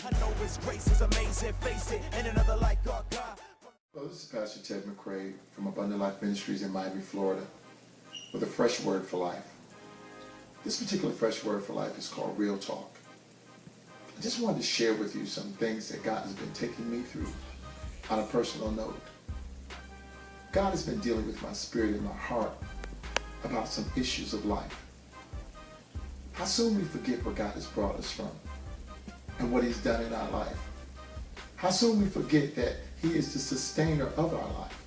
I know His grace is amazing. Face it, and another like our God. Hello, this is Pastor Ted McCray from Abundant Life Ministries in Miami, Florida, with a fresh word for life. This particular fresh word for life is called Real Talk. I just wanted to share with you some things that God has been taking me through on a personal note. God has been dealing with my spirit and my heart about some issues of life. How soon we forget where God has brought us from and what He's done in our life. How soon we forget that He is the sustainer of our life.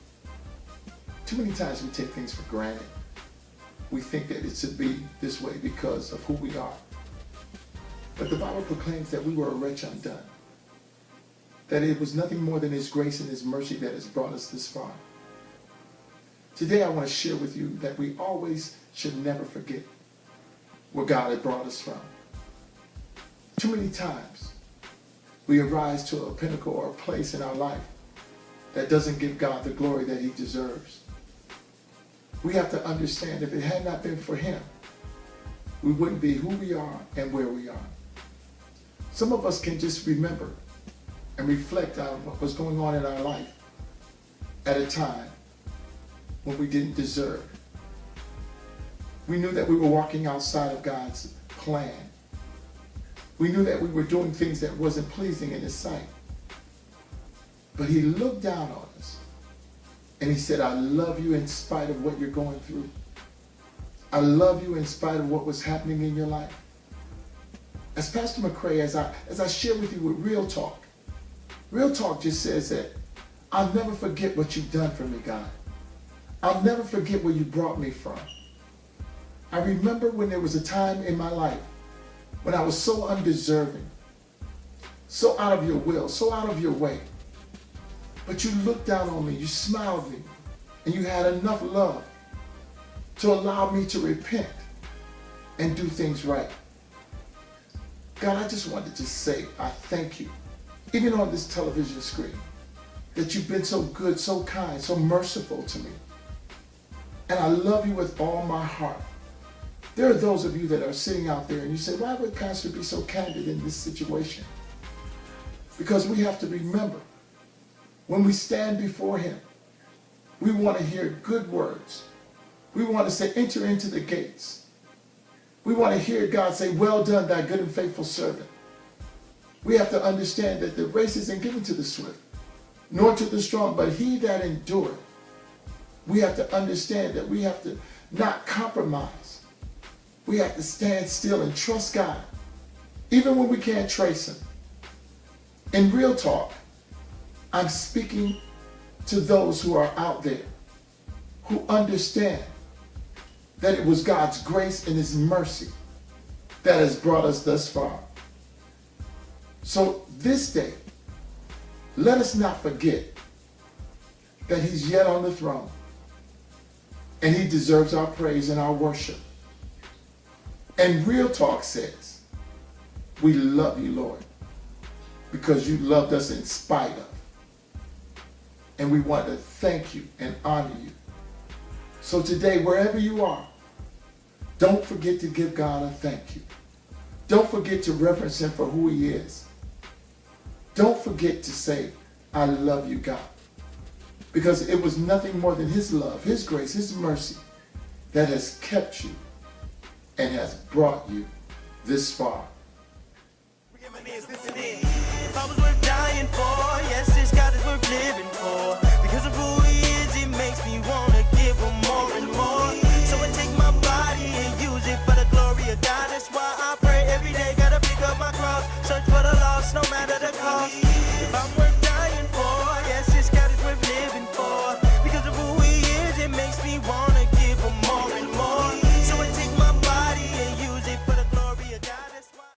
Too many times we take things for granted. We think that it should be this way because of who we are. But the Bible proclaims that we were a wretch undone. That it was nothing more than His grace and His mercy that has brought us this far. Today I want to share with you that we always should never forget where God had brought us from. Too many times we arise to a pinnacle or a place in our life that doesn't give God the glory that He deserves. We have to understand if it had not been for Him, we wouldn't be who we are and where we are. Some of us can just remember and reflect on what was going on in our life at a time when we didn't deserve. We knew that we were walking outside of God's plan. We knew that we were doing things that wasn't pleasing in His sight. But He looked down on us and He said, I love you in spite of what you're going through. I love you in spite of what was happening in your life. As Pastor McCray, as I share with you with Real Talk just says that I'll never forget what you've done for me, God. I'll never forget where you brought me from. I remember when there was a time in my life when I was so undeserving, so out of your will, so out of your way. But you looked down on me, you smiled at me, and you had enough love to allow me to repent and do things right. God, I just wanted to say I thank you, even on this television screen, that you've been so good, so kind, so merciful to me. And I love you with all my heart. There are those of you that are sitting out there and you say, why would Pastor be so candid in this situation? Because we have to remember, when we stand before Him, we want to hear good words. We want to say, enter into the gates. We want to hear God say, well done, thy good and faithful servant. We have to understand that the race isn't given to the swift, nor to the strong, but he that endureth. We have to understand that we have to not compromise. We have to stand still and trust God, even when we can't trace Him. In Real Talk, I'm speaking to those who are out there who understand that it was God's grace and His mercy that has brought us thus far. So this day, let us not forget that He's yet on the throne. And He deserves our praise and our worship. And Real Talk says, we love you, Lord, because you loved us in spite of. And we want to thank you and honor you. So today, wherever you are, don't forget to give God a thank you. Don't forget to reverence Him for who He is. Don't forget to say, I love you, God. Because it was nothing more than His love, His grace, His mercy that has kept you and has brought you this far. Reminisce, this and it. If I was